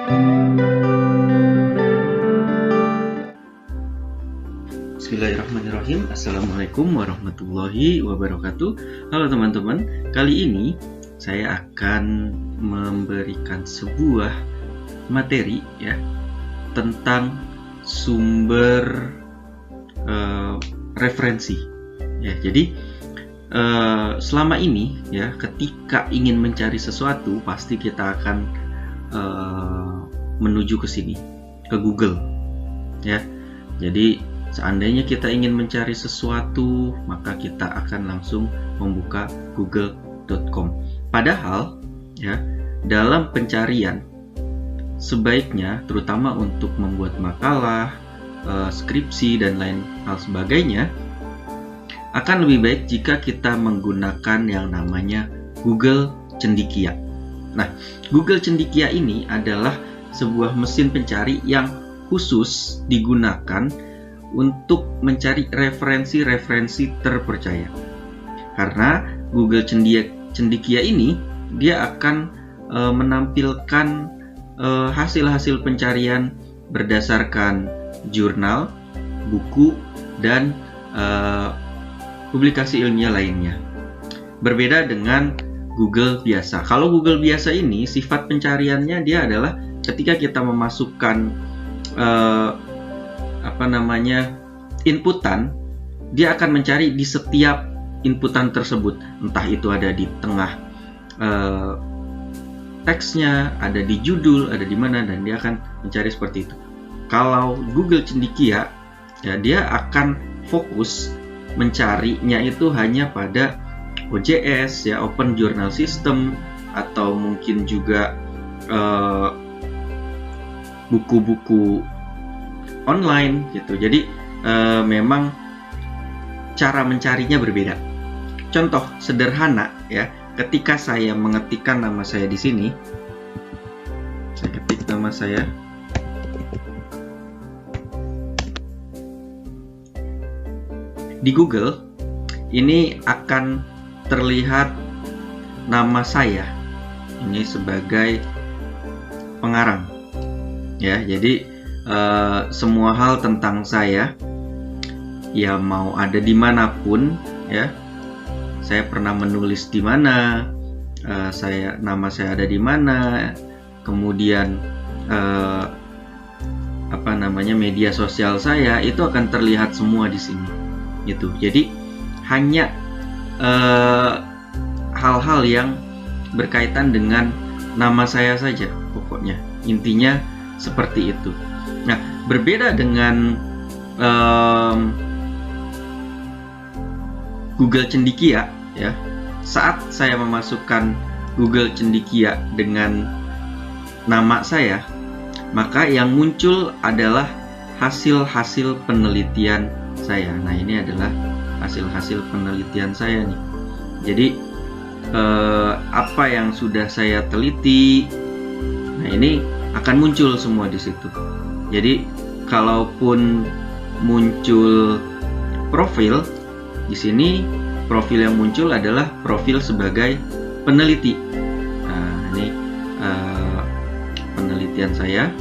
Bismillahirrahmanirrahim. Assalamualaikum warahmatullahi wabarakatuh. Halo teman-teman, kali ini saya akan memberikan sebuah materi ya tentang sumber referensi. Ya, jadi selama ini ya ketika ingin mencari sesuatu pasti kita akan menuju ke sini, ke Google ya. Jadi seandainya kita ingin mencari sesuatu, maka kita akan langsung membuka google.com. Padahal ya, dalam pencarian sebaiknya terutama untuk membuat makalah, skripsi dan lain hal sebagainya, akan lebih baik jika kita menggunakan yang namanya Google Cendekia. Nah, Google Cendekia ini adalah sebuah mesin pencari yang khusus digunakan untuk mencari referensi-referensi terpercaya. Karena Google Cendekia ini dia akan menampilkan hasil-hasil pencarian berdasarkan jurnal, buku, dan publikasi ilmiah lainnya. Berbeda dengan Google biasa. Kalau Google biasa ini sifat pencariannya dia adalah ketika kita memasukkan inputan, dia akan mencari di setiap inputan tersebut, entah itu ada di tengah teksnya, ada di judul, ada di mana, dan dia akan mencari seperti itu. Kalau Google Cendekia ya, dia akan fokus mencarinya itu hanya pada OJS ya, Open Journal System, atau mungkin juga buku-buku online gitu. Jadi memang cara mencarinya berbeda. Contoh sederhana ya, ketika saya mengetikkan nama saya di sini, saya ketik nama saya, di Google ini akan terlihat nama saya ini sebagai pengarang ya. Jadi semua hal tentang saya ya, mau ada dimanapun ya, saya pernah menulis di mana, nama saya ada di mana, kemudian media sosial saya itu akan terlihat semua di sini gitu. Jadi hanya hal-hal yang berkaitan dengan nama saya saja, pokoknya intinya seperti itu. Nah, berbeda dengan Google Cendekia ya, saat saya memasukkan Google Cendekia dengan nama saya, maka yang muncul adalah hasil-hasil penelitian saya. Nah, ini adalah hasil-hasil penelitian saya nih. Jadi apa yang sudah saya teliti, nah ini akan muncul semua di situ. Jadi kalaupun muncul profil di sini, profil yang muncul adalah profil sebagai peneliti. Nah, ini penelitian saya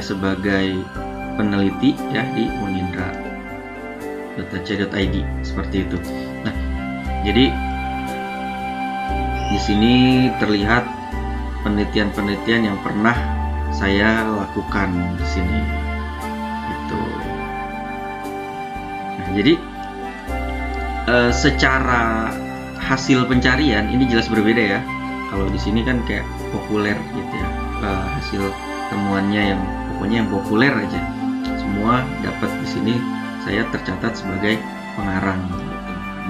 sebagai peneliti ya di unindra.ac.id seperti itu. Nah, jadi di sini terlihat penelitian-penelitian yang pernah saya lakukan di sini gitu. Nah, jadi secara hasil pencarian ini jelas berbeda ya. Kalau di sini kan kayak populer gitu ya, hasil temuannya yang pokoknya yang populer aja semua dapat di sini. Saya tercatat sebagai pengarang gitu.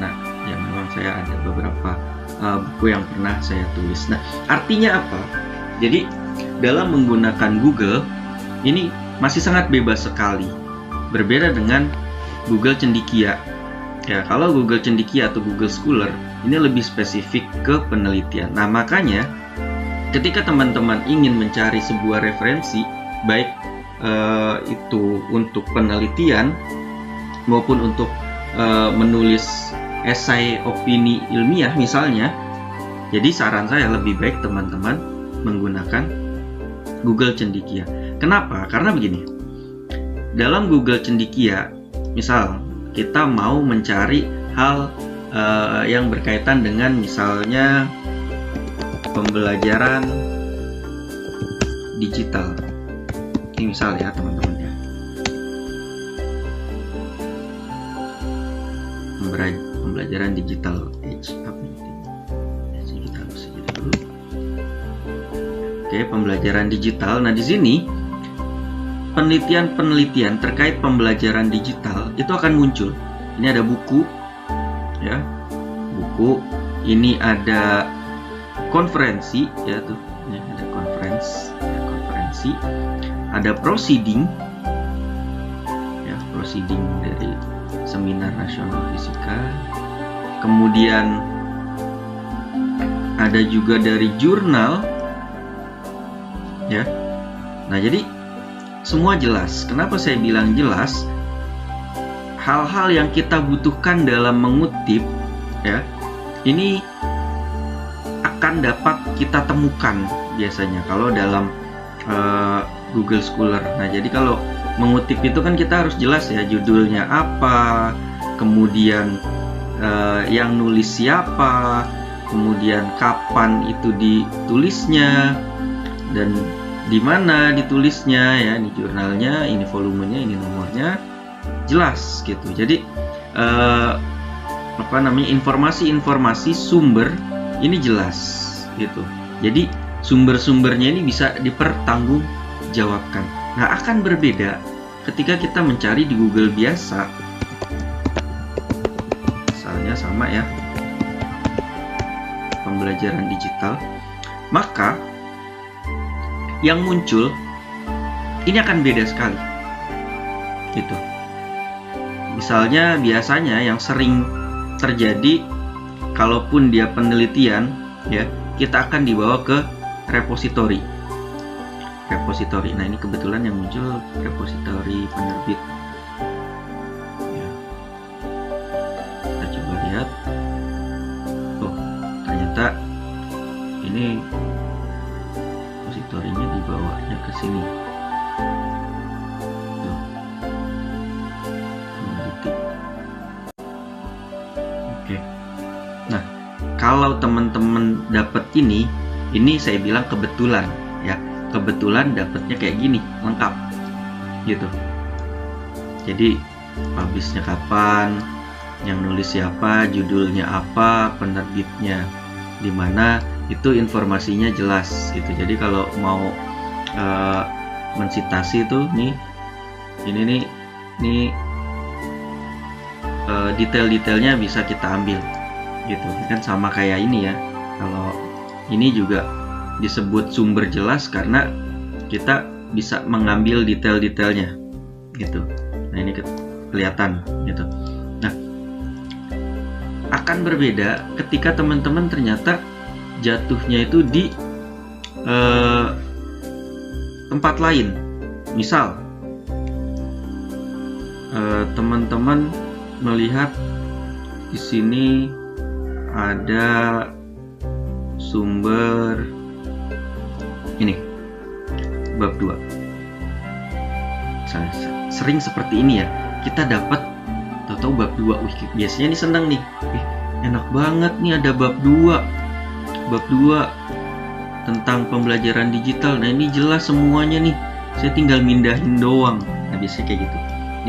Nah, yang memang saya ada beberapa buku yang pernah saya tulis. Nah, artinya apa? Jadi dalam menggunakan Google ini masih sangat bebas sekali. Berbeda dengan Google Cendekia. Ya, kalau Google Cendekia atau Google Scholar ini lebih spesifik ke penelitian. Nah, makanya ketika teman-teman ingin mencari sebuah referensi, baik itu untuk penelitian maupun untuk menulis esai opini ilmiah misalnya, jadi saran saya lebih baik teman-teman menggunakan Google Cendekia. Kenapa? Karena begini, dalam Google Cendekia, misal kita mau mencari hal yang berkaitan dengan misalnya pembelajaran digital. Ini misal ya teman-teman ya. Pembelajaran digital age apa ini? Kita harus dulu. Oke, pembelajaran digital. Nah, di sini penelitian terkait pembelajaran digital itu akan muncul. Ini ada buku, ya, buku. Ini ada konferensi, ya tuh. Ini ada konferensi. Ada proceeding, ya, proceeding dari Seminar Nasional Fisika. Kemudian ada juga dari jurnal, ya. Nah, jadi semua jelas. Kenapa saya bilang jelas? Hal-hal yang kita butuhkan dalam mengutip, ya, ini akan dapat kita temukan biasanya kalau dalam Google Scholar. Nah, jadi kalau mengutip itu kan kita harus jelas ya, judulnya apa, kemudian yang nulis siapa, kemudian kapan itu ditulisnya, dan di mana ditulisnya, ya, ini jurnalnya, ini volumenya, ini nomornya, jelas gitu. Jadi informasi sumber ini jelas gitu. Jadi sumber-sumbernya ini bisa dipertanggungjawabkan. Nah, akan berbeda ketika kita mencari di Google biasa. Misalnya sama ya, pembelajaran digital, maka yang muncul ini akan beda sekali gitu. Misalnya biasanya yang sering terjadi, kalaupun dia penelitian, ya, kita akan dibawa ke repositori. Nah, ini kebetulan yang muncul repositori penerbit. Ya. Kita coba lihat. Oh, ternyata ini repositorinya dibawanya ke sini. Tuh. Oke. Nah, kalau teman-teman dapat ini saya bilang kebetulan, ya. Kebetulan dapatnya kayak gini, lengkap gitu. Jadi publishnya kapan, yang nulis siapa, judulnya apa, penerbitnya di mana, itu informasinya jelas gitu. Jadi kalau mau mensitasi itu nih, ini detail-detailnya bisa kita ambil gitu. Kan sama kayak ini ya. Kalau ini juga disebut sumber jelas karena kita bisa mengambil detail-detailnya gitu. Nah, ini kelihatan gitu. Nah, akan berbeda ketika teman-teman ternyata jatuhnya itu di tempat lain. Misal teman-teman melihat di sini ada sumber ini, bab 2. Sering seperti ini ya, kita dapat tahu-tahu bab 2. Biasanya nih seneng nih, enak banget nih ada bab 2 tentang pembelajaran digital. Nah, ini jelas semuanya nih, saya tinggal mindahin doang. Nah, biasanya kayak gitu,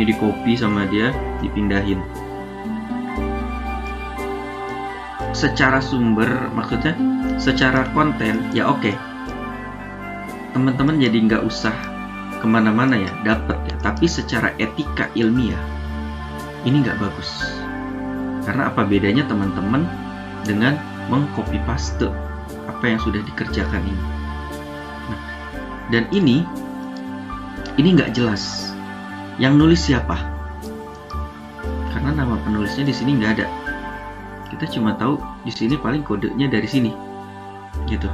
ini di copy sama dia, dipindahin. Secara sumber, maksudnya secara konten ya oke. Teman-teman jadi nggak usah kemana-mana ya, dapat ya. Tapi secara etika ilmiah ini nggak bagus. Karena apa bedanya teman-teman dengan mengcopy paste apa yang sudah dikerjakan ini? Nah, dan ini nggak jelas. Yang nulis siapa? Karena nama penulisnya di sini nggak ada. Kita cuma tahu di sini paling kodenya dari sini, gitu.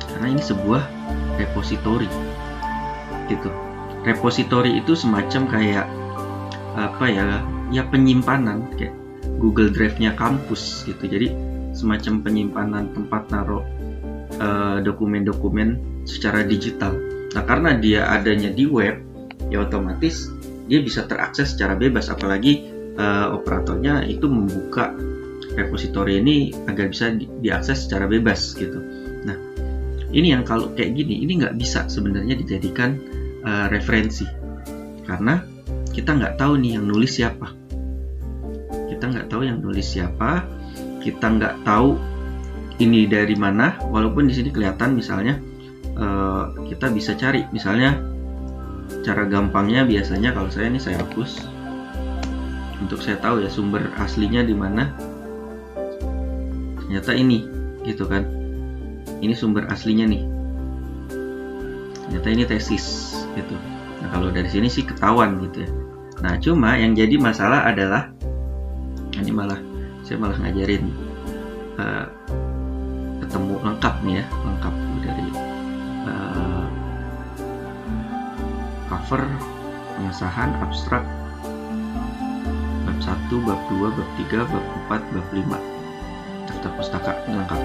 Karena ini sebuah repositori, gitu. Repositori itu semacam kayak apa ya? Ya penyimpanan kayak Google Drive-nya kampus, gitu. Jadi semacam penyimpanan tempat naruh dokumen-dokumen secara digital. Nah, karena dia adanya di web, ya otomatis dia bisa terakses secara bebas, apalagi operatornya itu membuka repository ini agar bisa diakses secara bebas gitu. Nah, ini yang kalau kayak gini, ini nggak bisa sebenarnya dijadikan referensi, karena kita nggak tahu nih yang nulis siapa. Kita nggak tahu yang nulis siapa, kita nggak tahu ini dari mana, walaupun di sini kelihatan misalnya kita bisa cari, misalnya cara gampangnya biasanya kalau saya hapus untuk saya tahu ya sumber aslinya di mana. Ternyata ini gitu kan, ini sumber aslinya nih, ternyata ini tesis gitu. Nah, kalau dari sini sih ketahuan gitu ya. Nah, cuma yang jadi masalah adalah ini saya malah ngajarin ketemu lengkap nih ya, lengkap dari cover, pengesahan, abstrak, bab 1, bab 2, bab 3, bab 4, bab 5, daftar pustaka lengkap.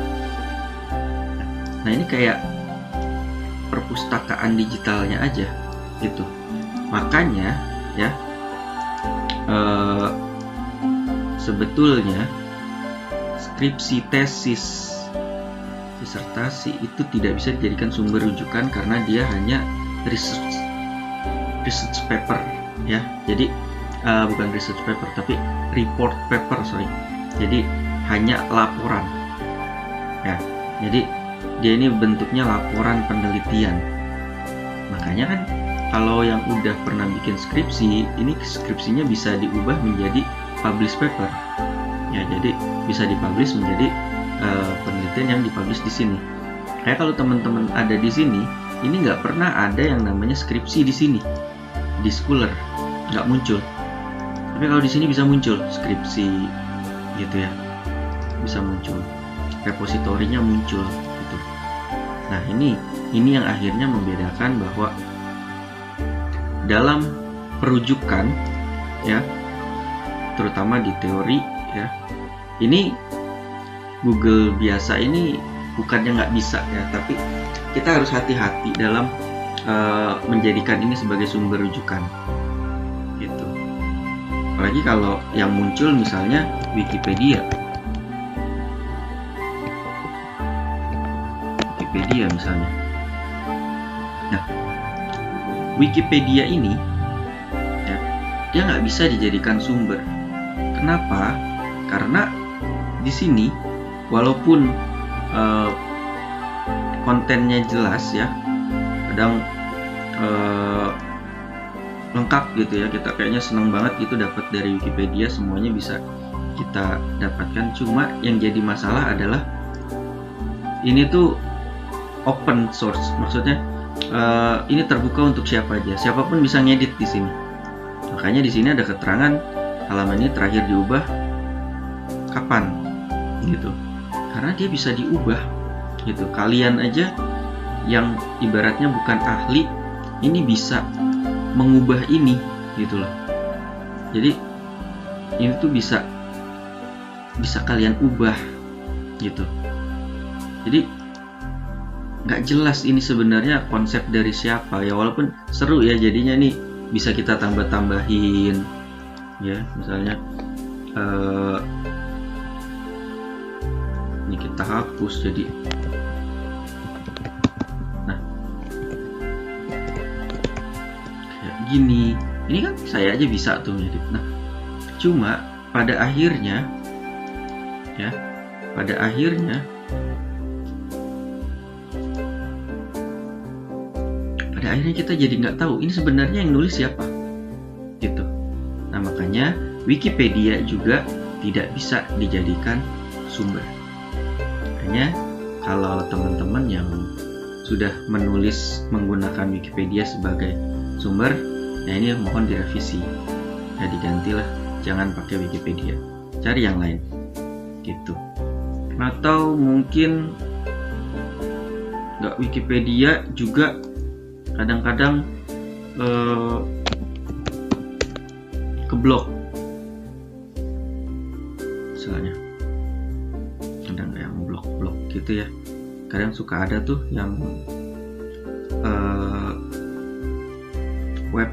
Nah, ini kayak perpustakaan digitalnya aja gitu. Makanya ya sebetulnya skripsi, tesis, disertasi itu tidak bisa dijadikan sumber rujukan karena dia hanya research paper ya. Jadi bukan research paper tapi report paper, jadi hanya laporan ya. Jadi dia ini bentuknya laporan penelitian. Makanya kan kalau yang udah pernah bikin skripsi, ini skripsinya bisa diubah menjadi publish paper ya. Jadi bisa dipublish menjadi penelitian yang dipublish di sini. Kayak kalau teman-teman ada di sini, ini nggak pernah ada yang namanya skripsi di sini, di Scholar nggak muncul. Tapi kalau di sini bisa muncul skripsi gitu ya, bisa muncul, repositorinya muncul gitu. Nah, ini yang akhirnya membedakan bahwa dalam perujukan ya, terutama di teori ya, ini Google biasa ini bukannya nggak bisa ya, tapi kita harus hati-hati dalam menjadikan ini sebagai sumber rujukan gitu. Apalagi kalau yang muncul misalnya Wikipedia misalnya. Nah, Wikipedia ini ya, dia nggak bisa dijadikan sumber. Kenapa? Karena di sini walaupun kontennya jelas ya, kadang lengkap gitu ya, kita kayaknya seneng banget gitu dapat dari Wikipedia, semuanya bisa kita dapatkan. Cuma yang jadi masalah adalah ini tuh open source, maksudnya ini terbuka untuk siapa aja, siapapun bisa ngedit di sini. Makanya di sini ada keterangan halaman ini terakhir diubah kapan gitu, karena dia bisa diubah gitu. Kalian aja yang ibaratnya bukan ahli ini bisa mengubah ini gitu loh. Jadi ini tuh bisa kalian ubah gitu. Jadi nggak jelas ini sebenarnya konsep dari siapa ya, walaupun seru ya jadinya nih, bisa kita tambah-tambahin ya, misalnya ini kita hapus jadi kayak gini. Ini kan saya aja bisa tuh ngedit. Nah, cuma pada akhirnya kita jadi nggak tahu ini sebenarnya yang nulis siapa gitu. Nah, makanya Wikipedia juga tidak bisa dijadikan sumber. Makanya kalau teman-teman yang sudah menulis menggunakan Wikipedia sebagai sumber, nah ini mohon direvisi ya, digantilah, jangan pakai Wikipedia, cari yang lain gitu. Atau mungkin nggak Wikipedia juga kadang-kadang keblok misalnya, kadang yang blok gitu ya. Kadang suka ada tuh yang web,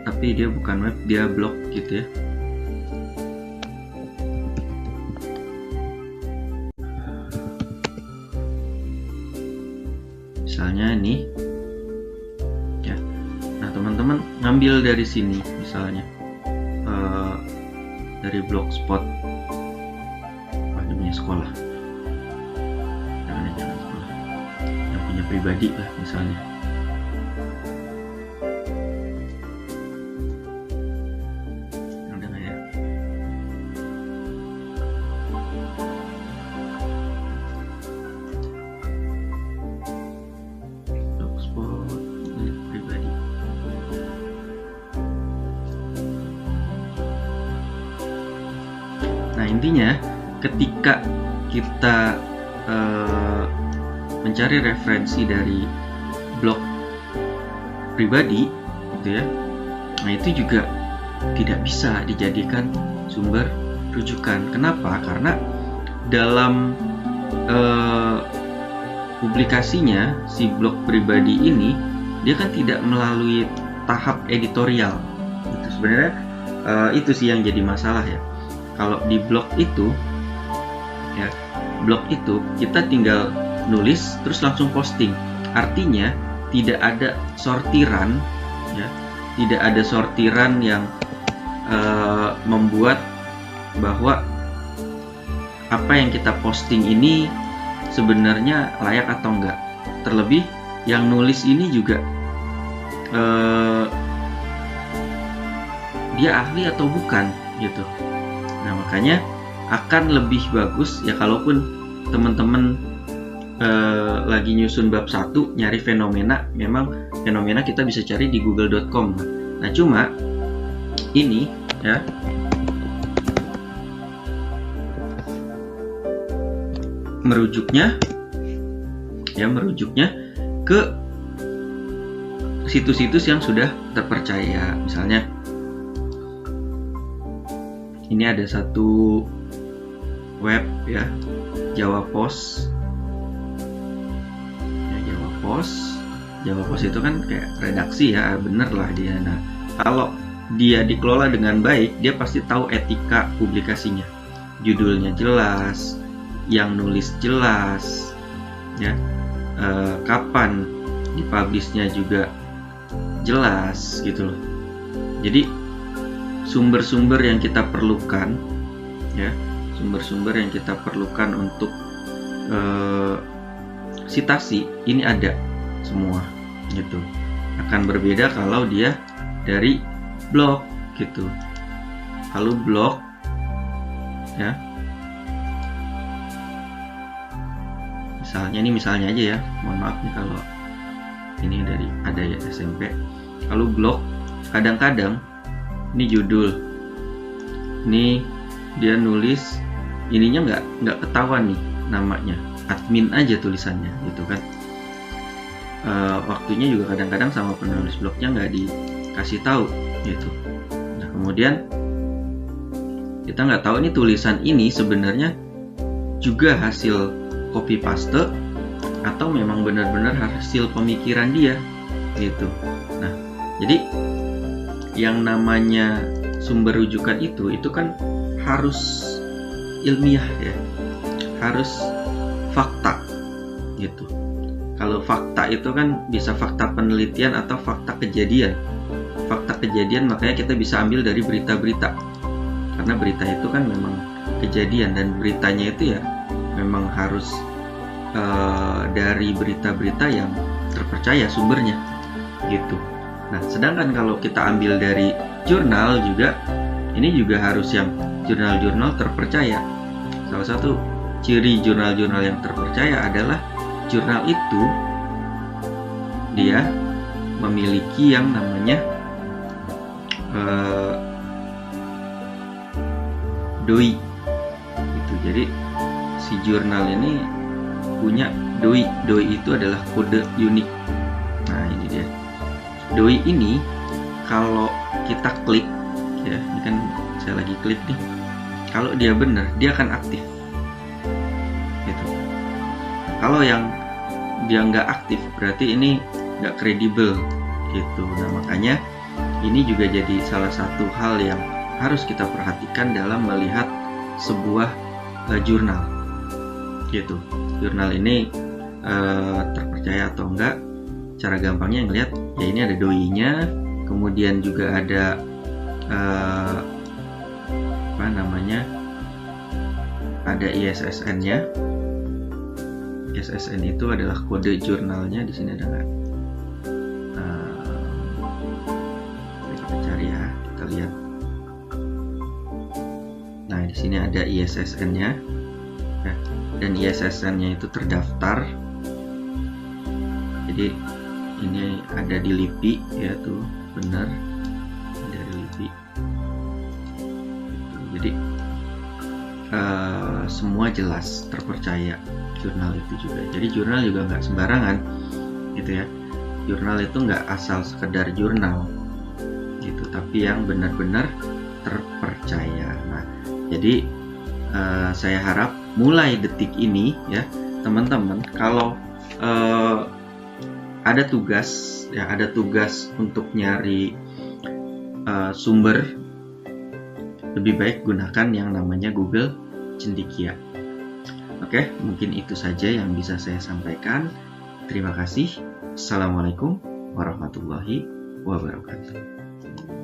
tapi dia bukan web, dia blog gitu ya. Misalnya ini ya. Nah, teman-teman ngambil dari sini misalnya dari blogspot, punya sekolah, jangan sekolah, yang punya pribadi lah misalnya. Ada nggak ya? Blogspot milik pribadi. Nah, intinya ketika kita mencari referensi dari blog pribadi gitu ya, nah itu juga tidak bisa dijadikan sumber rujukan. Kenapa? Karena dalam publikasinya si blog pribadi ini dia kan tidak melalui tahap editorial gitu. Sebenarnya itu sih yang jadi masalah ya. Kalau di blog itu ya, blog itu kita tinggal nulis terus langsung posting. Artinya tidak ada sortiran ya, tidak ada sortiran yang membuat bahwa apa yang kita posting ini sebenarnya layak atau enggak. Terlebih yang nulis ini juga dia ahli atau bukan gitu. Nah, makanya akan lebih bagus ya kalaupun teman-teman lagi nyusun bab 1 nyari fenomena, memang fenomena kita bisa cari di google.com. Nah, cuma ini ya merujuknya ke situs-situs yang sudah terpercaya. Misalnya ini ada satu web ya, Jawa Post. Ya, Jawa Post itu kan kayak redaksi ya, bener lah dia. Nah, kalau dia dikelola dengan baik, dia pasti tahu etika publikasinya. Judulnya jelas, yang nulis jelas, ya, kapan dipublishnya juga jelas gitu loh. Jadi sumber-sumber yang kita perlukan ya, sumber-sumber yang kita perlukan untuk sitasi ini ada semua gitu. Akan berbeda kalau dia dari blog gitu. Kalau blog ya, misalnya aja ya, mohon maaf nih kalau ini dari ada ya SMP. Kalau blog kadang-kadang ini judul, ini dia nulis ininya nggak ketahuan nih namanya, admin aja tulisannya gitu kan. Waktunya juga kadang-kadang sama penulis blognya nggak dikasih tahu gitu. Nah, kemudian kita nggak tahu nih tulisan ini sebenarnya juga hasil copy paste atau memang benar-benar hasil pemikiran dia gitu. Nah, jadi yang namanya sumber rujukan itu kan harus ilmiah ya, harus fakta gitu. Kalau fakta itu kan bisa fakta penelitian atau fakta kejadian. Fakta kejadian makanya kita bisa ambil dari berita-berita, karena berita itu kan memang kejadian, dan beritanya itu ya memang harus dari berita-berita yang terpercaya sumbernya gitu. Nah, sedangkan kalau kita ambil dari jurnal juga, ini juga harus yang jurnal-jurnal terpercaya. Salah satu ciri jurnal-jurnal yang terpercaya adalah jurnal itu dia memiliki yang namanya DOI itu. Jadi si jurnal ini punya DOI. DOI itu adalah kode unik. Nah, ini dia. DOI ini kalau kita klik ya, ini kan saya lagi klik nih. Kalau dia benar, dia akan aktif. Gitu. Kalau yang dia nggak aktif, berarti ini nggak kredibel gitu. Nah, makanya ini juga jadi salah satu hal yang harus kita perhatikan dalam melihat sebuah jurnal gitu. Jurnal ini terpercaya atau enggak, cara gampangnya ngelihat ya ini ada doi-nya, kemudian juga ada ada ISSN-nya. ISSN itu adalah kode jurnalnya. Di sini ada nggak? Kita cari ya, kita lihat. Nah, di sini ada ISSN-nya, ya, dan ISSN-nya itu terdaftar. Jadi ini ada di LIPI ya, tuh benar ada di LIPI. Jadi semua jelas, terpercaya jurnal itu juga. Jadi jurnal juga nggak sembarangan gitu ya. Jurnal itu nggak asal sekedar jurnal gitu, tapi yang benar-benar terpercaya. Nah, jadi saya harap mulai detik ini ya teman-teman, kalau ada tugas untuk nyari sumber, lebih baik gunakan yang namanya Google Cendekia. Oke, mungkin itu saja yang bisa saya sampaikan. Terima kasih. Assalamualaikum warahmatullahi wabarakatuh.